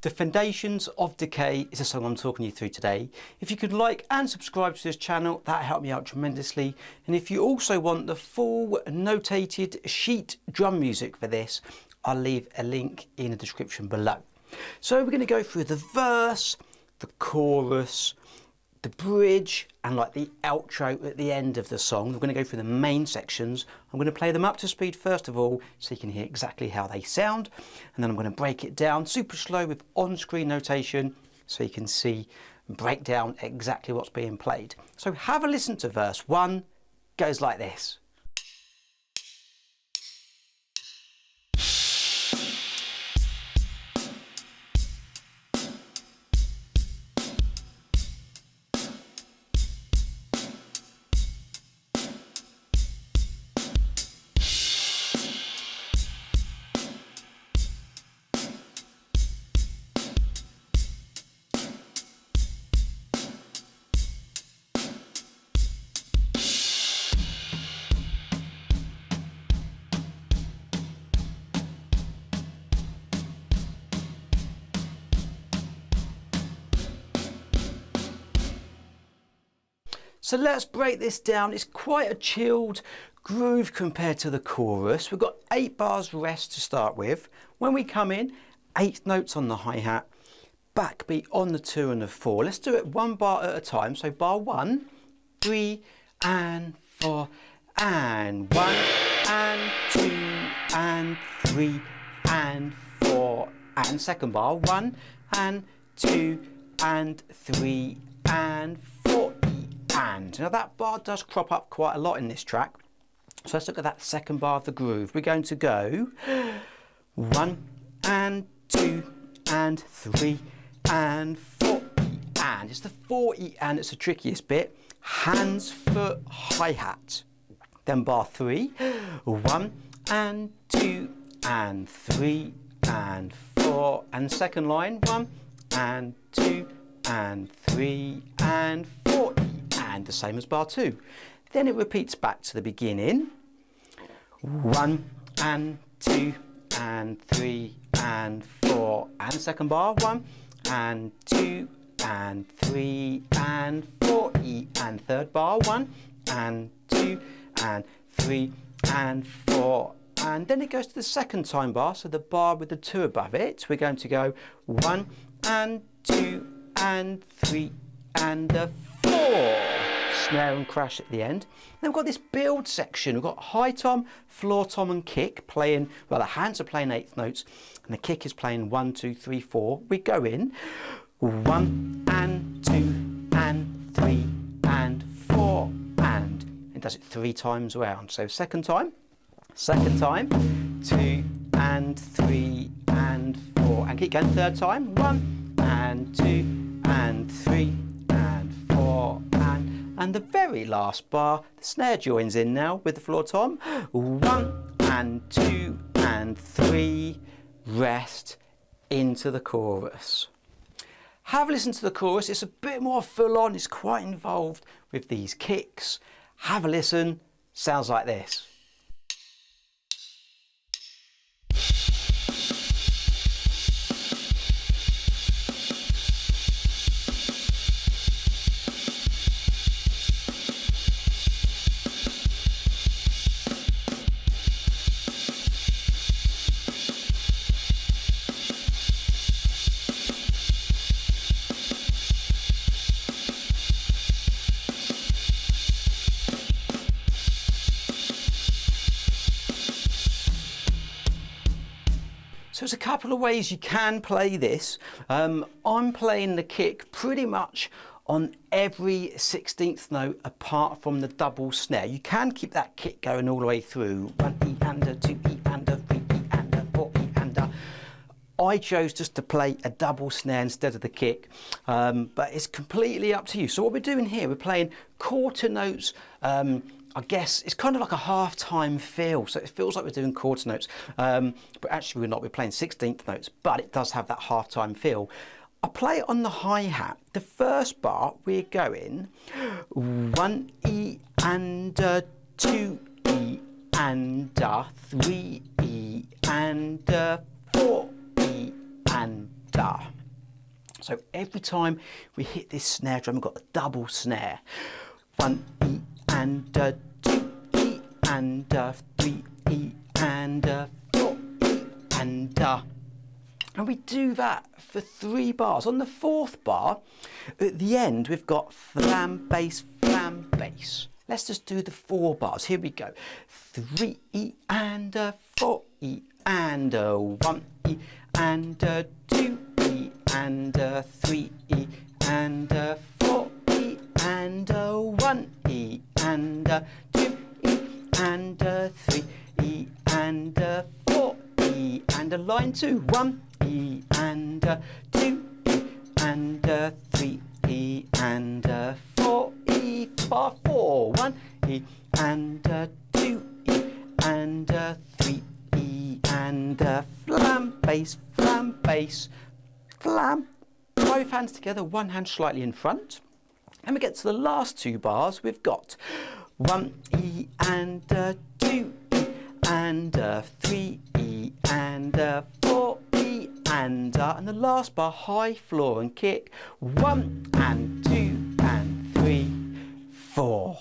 The Foundations of Decay is the song I'm talking you through today. If you could like and subscribe to this channel, that helped me out tremendously. And if you also want the full notated sheet drum music for this, I'll leave a link in the description below. So we're going to go through the verse, the chorus, the bridge and like the outro at the end of the song. We're going to go through the main sections. I'm going to play them up to speed first of all so you can hear exactly how they sound, and then I'm going to break it down super slow with on-screen notation so you can see and break down exactly what's being played. So have a listen to verse 1. Goes like this. So let's break this down. It's quite a chilled groove compared to the chorus. We've got 8 bars rest to start with. When we come in, 8 notes on the hi-hat, backbeat on the 2 and the 4. Let's do it 1 bar at a time. So bar 1, 3 and 4 and 1 and 2 and 3 and 4 and second bar 1 and 2 and 3 and 4. And now that bar does crop up quite a lot in this track. So let's look at that second bar of the groove. We're going to go 1 and 2 and 3 and 4 and. It's the 4 and it's the trickiest bit. Hands, foot, hi-hat. Then bar 3, 1 and 2 and 3 and 4 and second line 1 and 2 and 3 and 4 and the same as bar 2. Then it repeats back to the beginning. 1 and 2 and 3 and 4 and second bar 1 and 2 and 3 and 4 and third bar 1 and 2 and 3 and 4 and then it goes to the second time bar, so the bar with the 2 above it. We're going to go 1 and 2 and 3 and a 4. Snare and crash at the end. Then we've got this build section. We've got high tom, floor tom and kick playing, well the hands are playing 8th notes and the kick is playing 1, 2, 3, 4. We go in 1 and 2 and 3 and 4 and it does it 3 times around. So second time, 2 and 3 and 4 and keep going. Third time 1 and 2 and 3 and 4 and the very last bar, the snare joins in now with the floor tom. 1 and 2 and 3, rest into the chorus. Have a listen to the chorus. It's a bit more full on. It's quite involved with these kicks. Have a listen. Sounds like this. So there's a couple of ways you can play this. I'm playing the kick pretty much on every 16th note apart from the double snare. You can keep that kick going all the way through. 1 E and a 2 E and a 3 E and a 4 E and a. I chose just to play a double snare instead of the kick, but it's completely up to you. So what we're doing here, we're playing quarter notes. I guess it's kind of like a half-time feel, so it feels like we're doing quarter notes, but actually we're not. We're playing 16th notes, but it does have that half-time feel. I play it on the hi-hat. The first bar we're going 1 E and a 2 E and a 3 E and a 4 E and da. So every time we hit this snare drum, we've got a double snare. 1 E and 2 E and 3 E and 4 E and And we do that for 3 bars. On the 4th bar, at the end, we've got flam, bass, flam, bass. Let's just do the 4 bars. Here we go. 3 E and 4 E and 1 E and 2 E and 3 E and 4 E and 1 E and 2 E and 3 E and 4 E and a line 2. 1 E and 2 E and 3 E and 4 E. Bar 4. 1 E and 2 E and 3 E and flam, bass, flam. Both hands together, one hand slightly in front. And we get to the last 2 bars. We've got 1 E and 2 E and 3 E and 4 E and the last bar, high, floor and kick. 1 and 2 and 3, 4.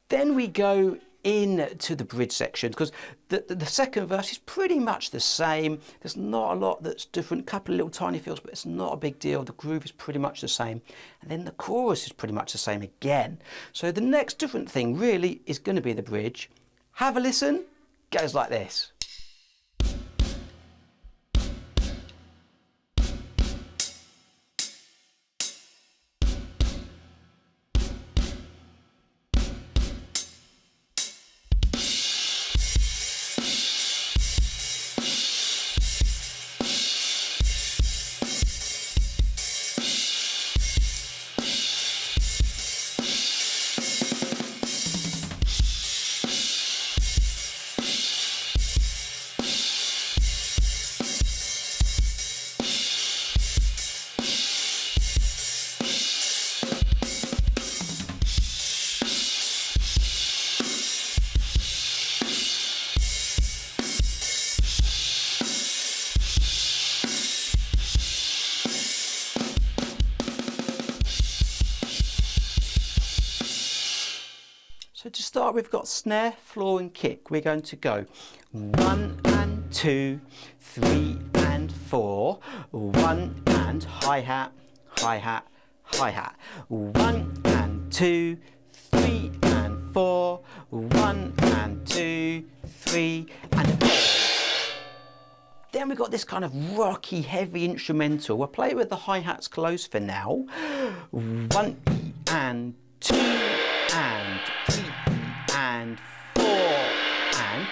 Then we go into the bridge section, because the second verse is pretty much the same. There's not a lot that's different, a couple of little tiny fills, but it's not a big deal. The groove is pretty much the same, and then the chorus is pretty much the same again. So the next different thing really is going to be the bridge. Have a listen. Goes like this. So to start, we've got snare, floor and kick. We're going to go 1 and 2, 3 and 4, 1 and hi-hat, hi-hat, hi-hat. 1 and 2, 3 and 4, 1 and 2, 3 and 4. Then we've got this kind of rocky, heavy instrumental. We'll play it with the hi-hats closed for now. 1 E and 2 and 3 E and 4 and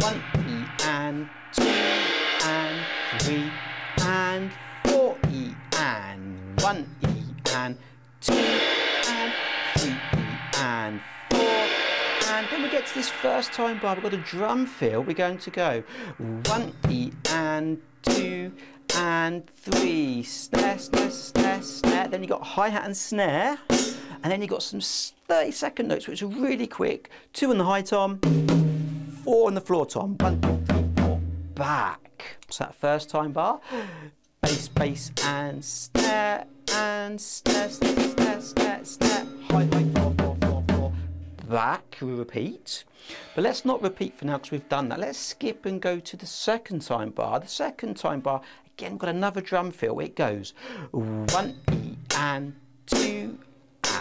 1 E and 2 and 3 and 4 E and 1 E and 2 and 3 E and 4. And then we get to this first time bar, we've got a drum fill. We're going to go 1 E and 2 and 3, snare, snare, snare, snare. Then you've got hi-hat and snare. And then you've got some 30-second notes, which are really quick. 2 on the high tom, 4 on the floor tom. 1, 2, 3, 4, back. So that first time bar, bass, bass, and snare, snare, snare, snare, snare, high, high, 4, 4, 4, 4, back. We repeat. But let's not repeat for now because we've done that. Let's skip and go to the second time bar. The second time bar, again, we've got another drum fill. It goes 1 E and 2.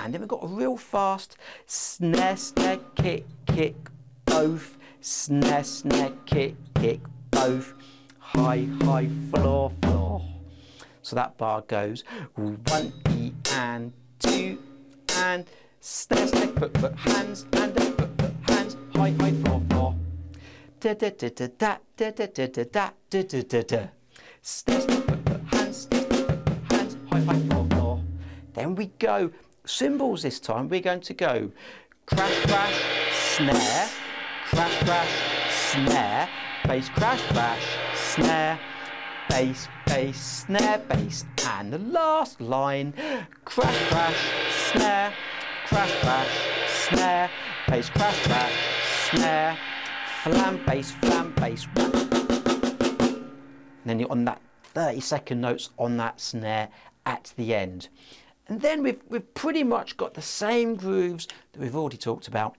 And then we've got a real fast snare, snare, kick, kick, both. Snare, snare, kick, kick, both. High, high, floor, floor. So that bar goes 1 E and 2 and snare, snare, foot, hands, and a foot, hands. High, high, floor, floor. Da da da da da da da da da da da da da da. Snare, snare, foot, hands, hands. High, high, floor, floor. Then we go. Cymbals this time, we're going to go crash, crash, snare, crash, crash, snare, bass, crash, crash, snare, bass, bass, snare, bass, and the last line, crash, crash, snare, crash, crash, snare, bass, crash, crash, snare, flam, bass, and then you're on that 30-second notes on that snare at the end. And then we've pretty much got the same grooves that we've already talked about.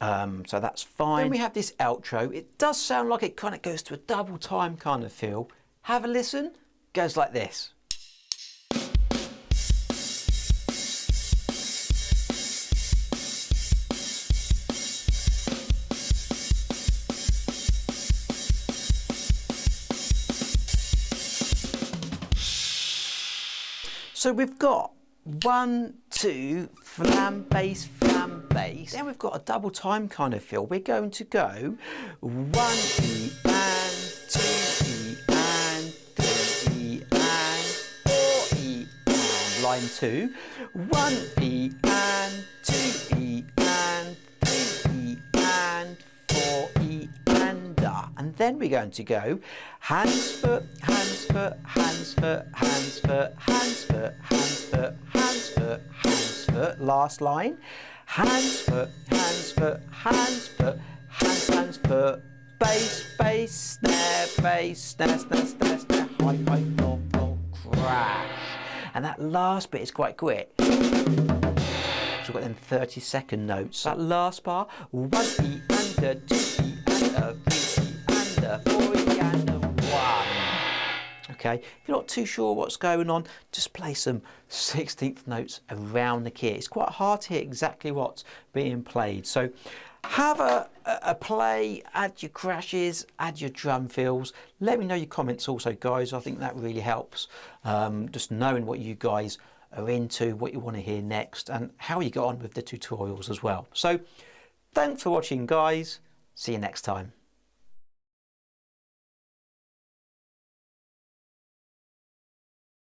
So that's fine. Then we have this outro. It does sound like it kind of goes to a double time kind of feel. Have a listen. Goes like this. So we've got 1, 2, flam, bass, flam, bass. Then we've got a double time kind of feel. We're going to go 1 E and 2 E and 3 E and 4 E and line 2. 1 E and 2 E and 3 E and 4 E and da. And then we're going to go hands, foot, hands, foot, hands, foot, hands, foot, hands, foot, hands, foot, hands, foot, hands, foot. Last line. Hands, foot, hands, foot, hands, foot, hands, hands, foot. Bass, bass, snare, bass, snare, snare, snare, snare, high, high, low, low, crash. And that last bit is quite quick. So we've got them 30-second notes. That last bar, 1 E and a 2 E and a 3 E and a 4 E and a 1. Okay, if you're not too sure what's going on, just play some 16th notes around the key. It's quite hard to hear exactly what's being played. So have a play, add your crashes, add your drum fills. Let me know your comments also, guys. I think that really helps. Just knowing what you guys are into, what you want to hear next, and how you got on with the tutorials as well. So thanks for watching, guys. See you next time.